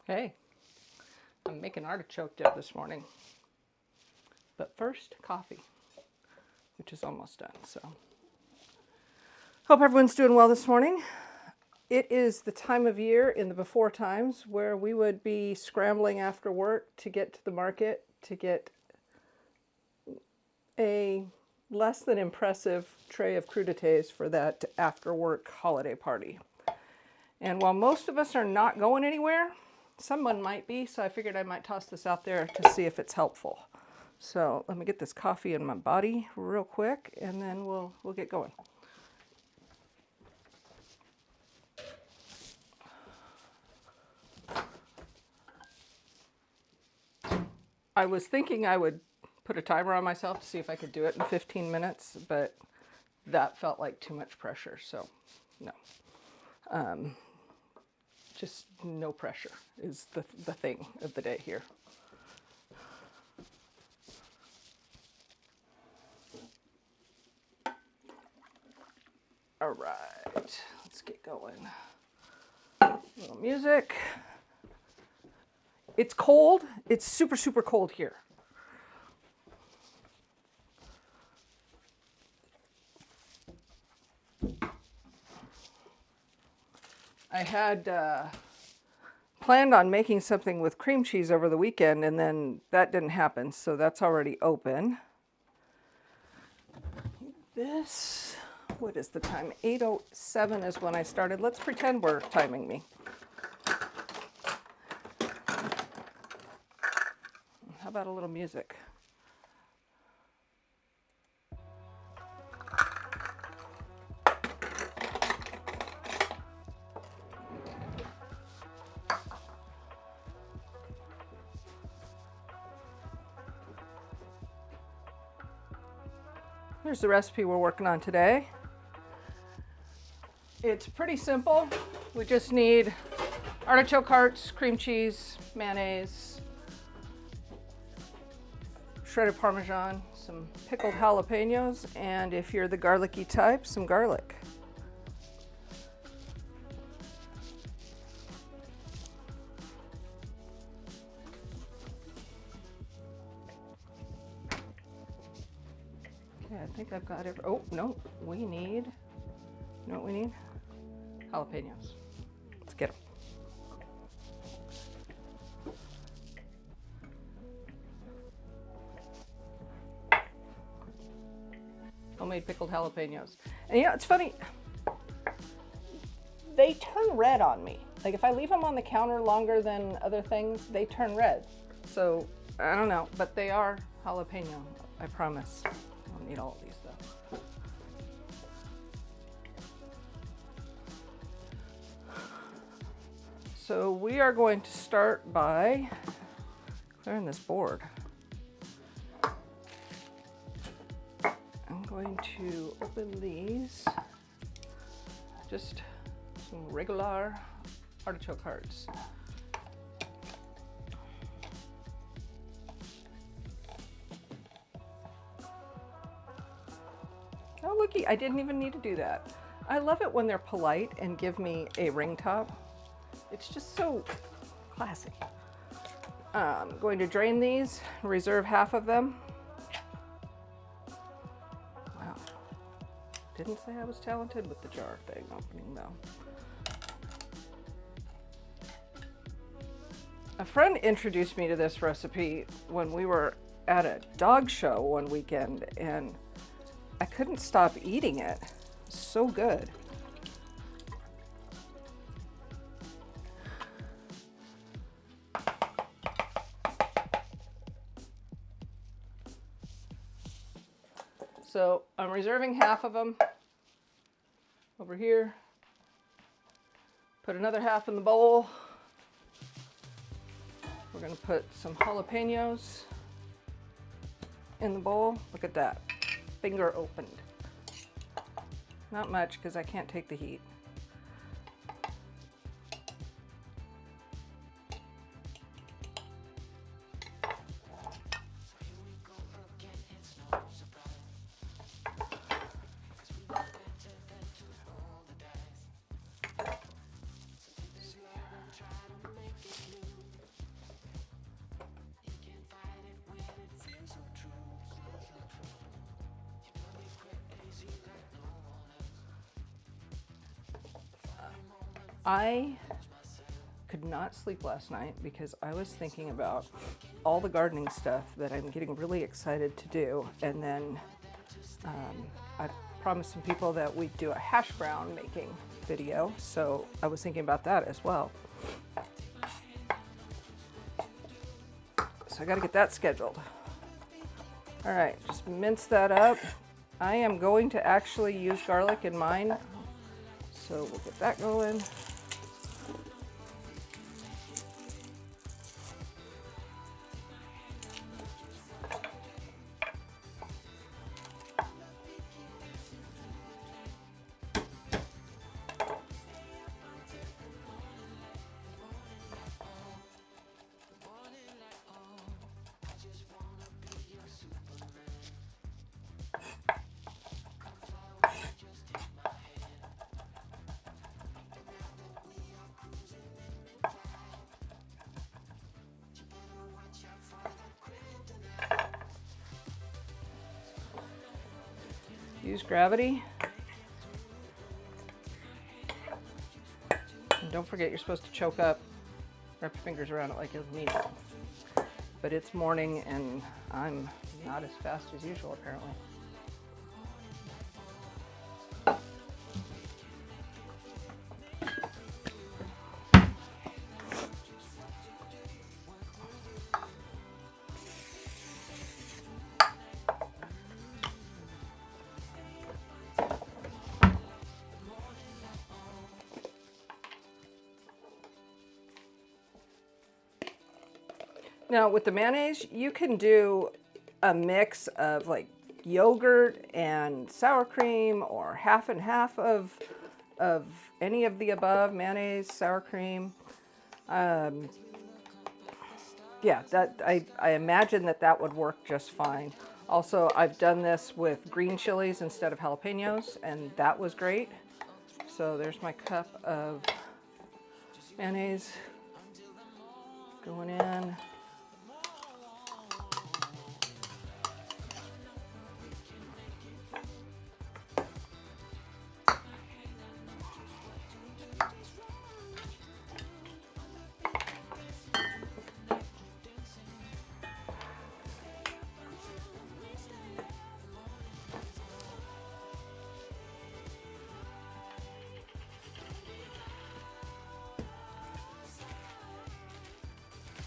Hey, I'm making artichoke dip this morning. But first, coffee, which is almost done. So, hope everyone's doing well this morning. It is the time of year in the before times where we would be scrambling after work to get to the market to get a less than impressive tray of crudités for that after work holiday party. And while most of us are not going anywhere, someone might be, so I figured I might toss this out there to see if it's helpful. So let me get this coffee in my body real quick, and then we'll get going. I was thinking I would put a timer on myself to see if I could do it in 15 minutes, but that felt like too much pressure, so no. Just no pressure is the thing of the day here. All right, let's get going. A little music. It's cold. It's super, super cold here. I had planned on making something with cream cheese over the weekend, and then that didn't happen, so that's already open. This, what is the time? 8:07 is when I started. Let's pretend we're timing me. How about a little music? Here's the recipe we're working on today. It's pretty simple. We just need artichoke hearts, cream cheese, mayonnaise, shredded Parmesan, some pickled jalapenos, and if you're the garlicky type, some garlic. Okay, I think I've got it. Oh, no, we need, you know what we need? Jalapenos. Let's get them. Homemade pickled jalapenos. And you know, it's funny, they turn red on me. Like if I leave them on the counter longer than other things, they turn red. So I don't know, but they are jalapeno, I promise. I don't need all of these though. So we are going to start by clearing this board. I'm going to open these, just some regular artichoke hearts. Oh looky, I didn't even need to do that. I love it when they're polite and give me a ring top. It's just so classy. I'm going to drain these, reserve half of them. Wow, didn't say I was talented with the jar thing opening though. A friend introduced me to this recipe when we were at a dog show one weekend, and I couldn't stop eating it. It's so good. So I'm reserving half of them over here. Put another half in the bowl. We're gonna put some jalapenos in the bowl. Look at that, finger opened. Not much because I can't take the heat. I could not sleep last night because I was thinking about all the gardening stuff that I'm getting really excited to do. And then I promised some people that we'd do a hash brown making video. So I was thinking about that as well. So I got to get that scheduled. All right, just mince that up. I am going to actually use garlic in mine. So we'll get that going. Use gravity. And don't forget, you're supposed to choke up, wrap your fingers around it like you need it. But it's morning and I'm not as fast as usual apparently. Now with the mayonnaise, you can do a mix of like yogurt and sour cream or half and half of any of the above, mayonnaise, sour cream. Yeah, that I imagine that would work just fine. Also, I've done this with green chilies instead of jalapenos, and that was great. So there's my cup of mayonnaise going in.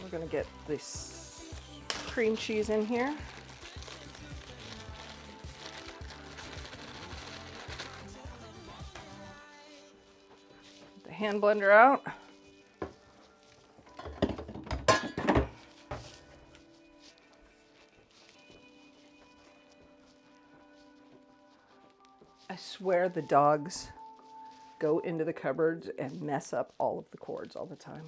We're going to get this cream cheese in here. Get the hand blender out. I swear the dogs go into the cupboards and mess up all of the cords all the time.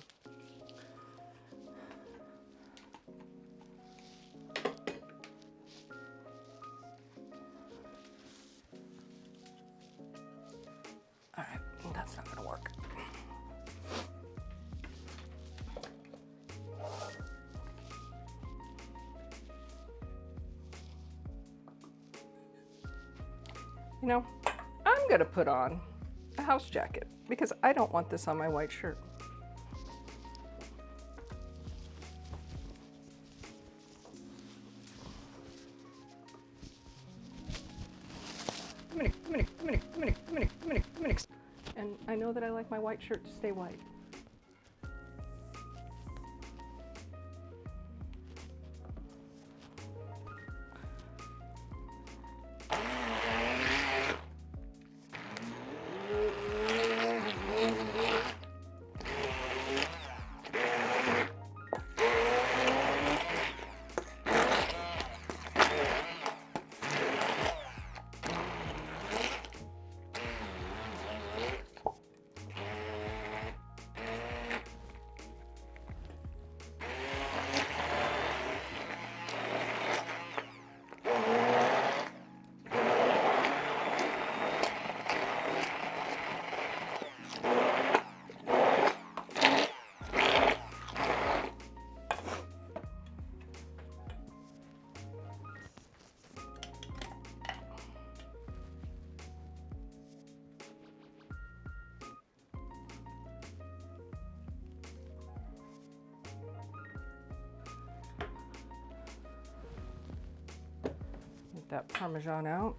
All right, that's not gonna work. You know, I'm gonna put on a house jacket because I don't want this on my white shirt. And I know that I like my white shirt to stay white. that Parmesan out.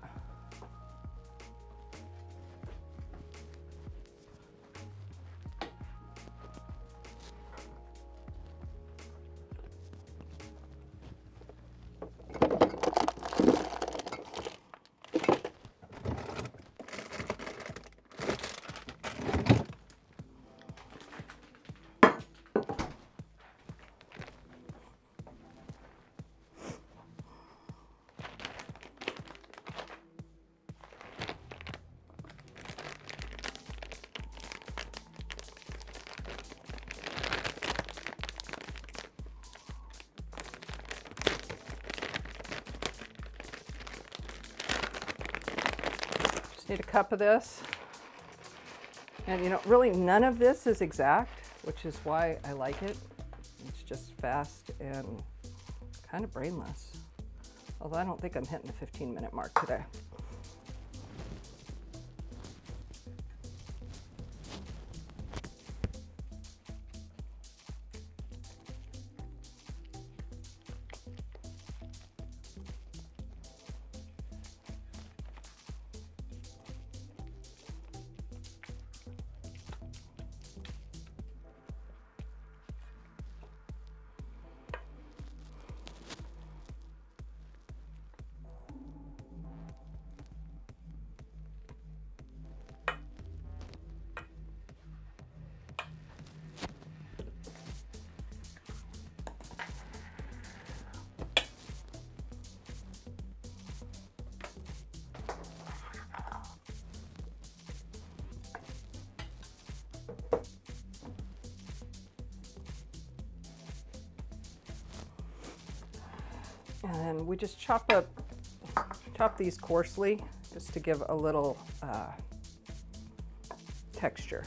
Need a cup of this, and you know, really none of this is exact, which is why I like it. It's just fast and kind of brainless, although I don't think I'm hitting the 15-minute mark today. And then we just chop these coarsely just to give a little texture.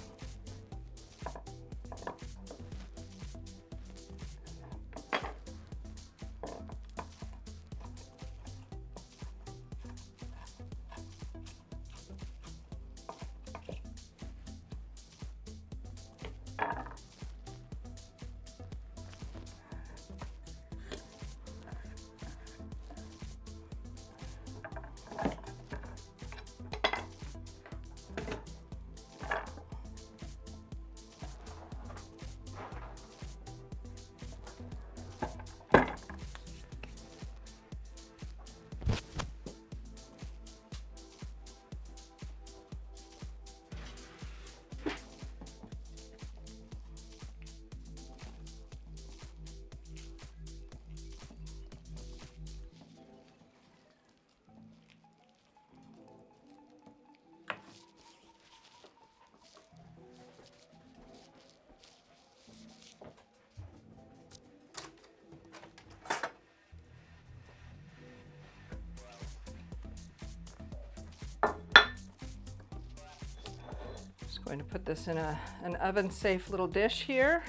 Going to put this in an oven-safe little dish here.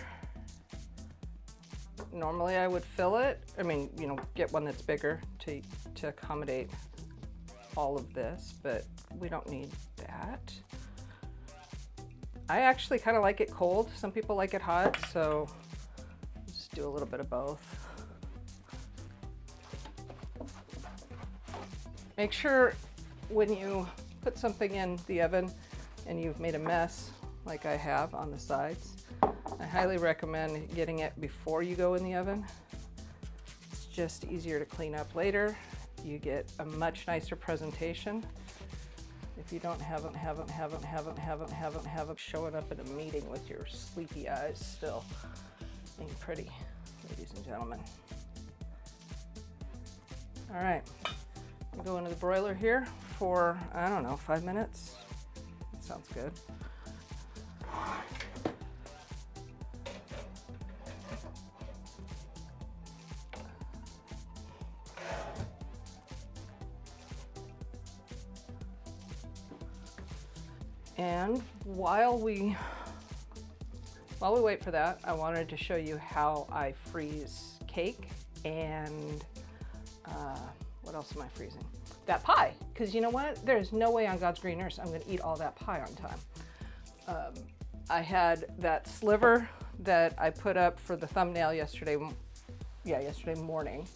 Normally I would fill it. I mean, you know, get one that's bigger to accommodate all of this, but we don't need that. I actually kind of like it cold. Some people like it hot, so just do a little bit of both. Make sure when you put something in the oven and you've made a mess like I have on the sides, I highly recommend getting it before you go in the oven. It's just easier to clean up later. You get a much nicer presentation. If you don't have them showing up at a meeting with your sleepy eyes still being pretty, ladies and gentlemen. All right, I'll go into the broiler here for, I don't know, 5 minutes. Sounds good. And while we wait for that, I wanted to show you how I freeze cake and what else am I freezing? That pie, because you know what? There's no way on God's green earth I'm going to eat all that pie on time. I had that sliver that I put up for the thumbnail yesterday morning.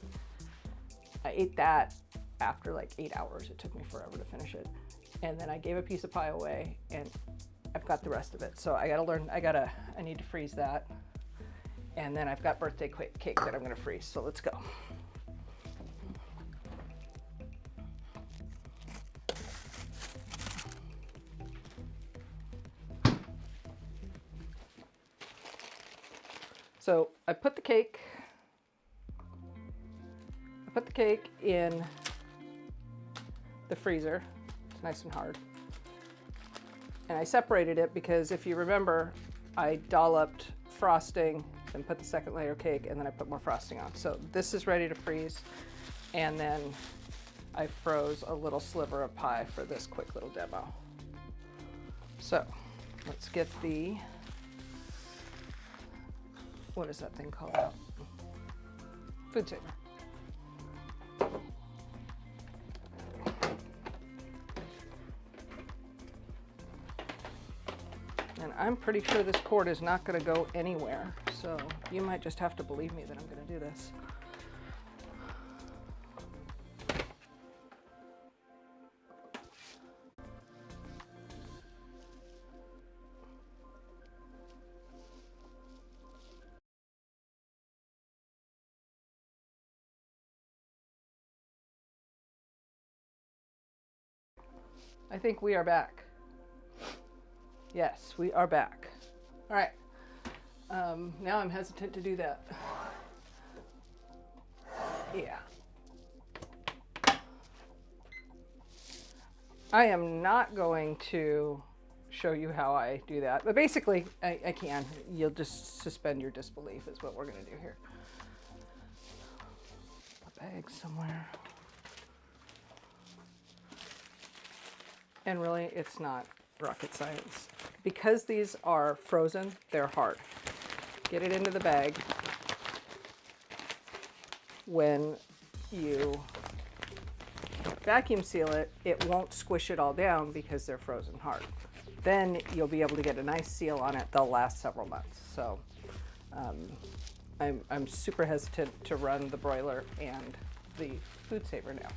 I ate that after like 8 hours. It took me forever to finish it. And then I gave a piece of pie away, and I've got the rest of it. So I gotta learn, I need to freeze that. And then I've got birthday cake that I'm gonna freeze. So let's go. So I put the cake in the freezer. It's nice and hard. And I separated it because if you remember, I dolloped frosting and put the second layer of cake, and then I put more frosting on. So this is ready to freeze. And then I froze a little sliver of pie for this quick little demo. So let's get the, what is that thing called out? Food saver. And I'm pretty sure this cord is not going to go anywhere, so you might just have to believe me that I'm going to do this. I think we are back. Yes, we are back. All right. Now I'm hesitant to do that. Yeah. I am not going to show you how I do that, but basically I can. You'll just suspend your disbelief is what we're going to do here. A bag somewhere. And really, it's not rocket science. Because these are frozen, they're hard. Get it into the bag. When you vacuum seal it, it won't squish it all down because they're frozen hard. Then you'll be able to get a nice seal on it. They'll last several months. So I'm super hesitant to run the broiler and the food saver now.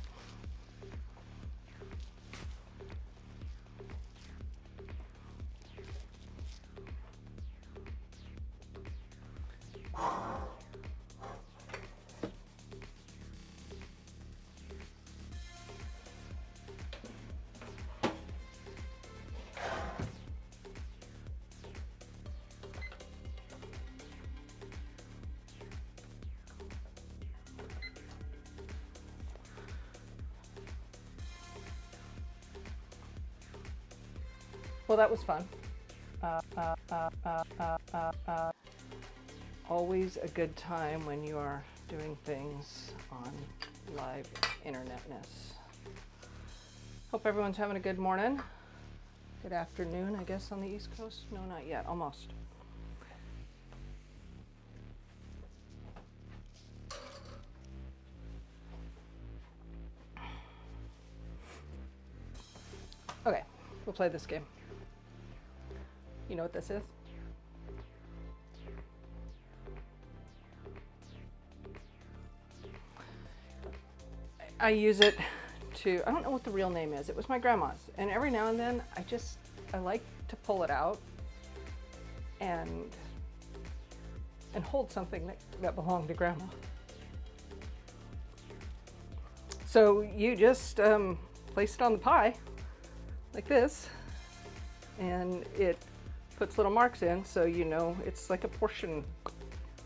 Well, that was fun. Always a good time when you are doing things on live internetness. Hope everyone's having a good morning. Good afternoon, I guess, on the East Coast. No, not yet, almost. Okay, we'll play this game. You know what this is? I use it to, I don't know what the real name is. It was my grandma's. And every now and then, I like to pull it out and hold something that belonged to grandma. So you just place it on the pie like this, and it puts little marks in, so you know it's like a portion.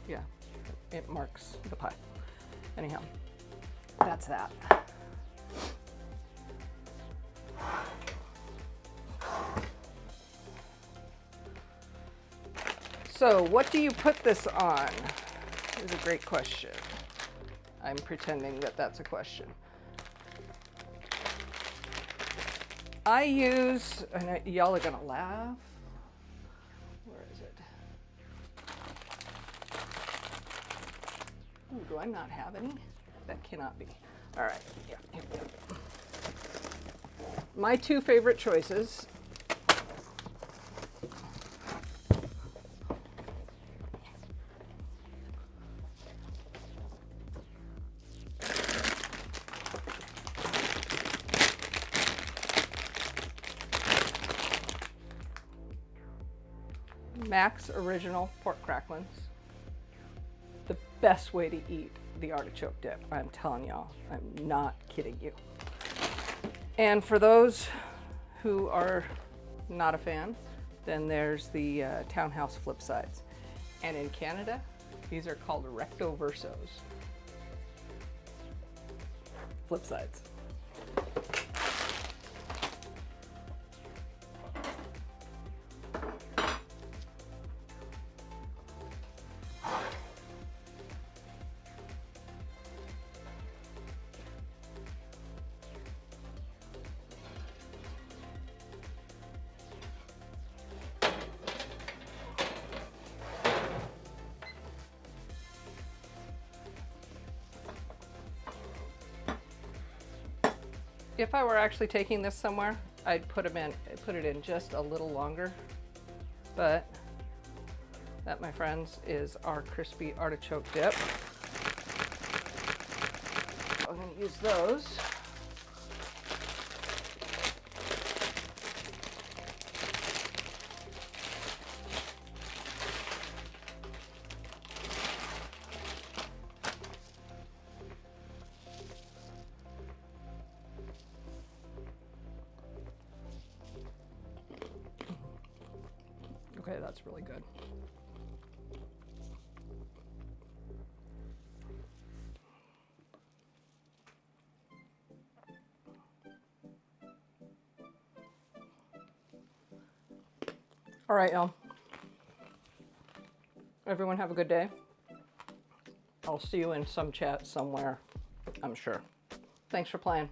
Yeah, it marks the pie. Anyhow, that's that. So what do you put this on is a great question. I'm pretending that that's a question. I use, and y'all are gonna laugh. Where is it? Ooh, do I not have any? That cannot be. All right, yeah, here we go. My two favorite choices. Mac's Original Pork Cracklings. The best way to eat the artichoke dip. I'm telling y'all, I'm not kidding you. And for those who are not a fan, then there's the Townhouse flip sides. And in Canada, these are called recto versos. Flip sides. If I were actually taking this somewhere, I'd put it in just a little longer. But that, my friends, is our crispy artichoke dip. I'm going to use those. Okay, that's really good. All right, y'all. Everyone have a good day. I'll see you in some chat somewhere, I'm sure. Thanks for playing.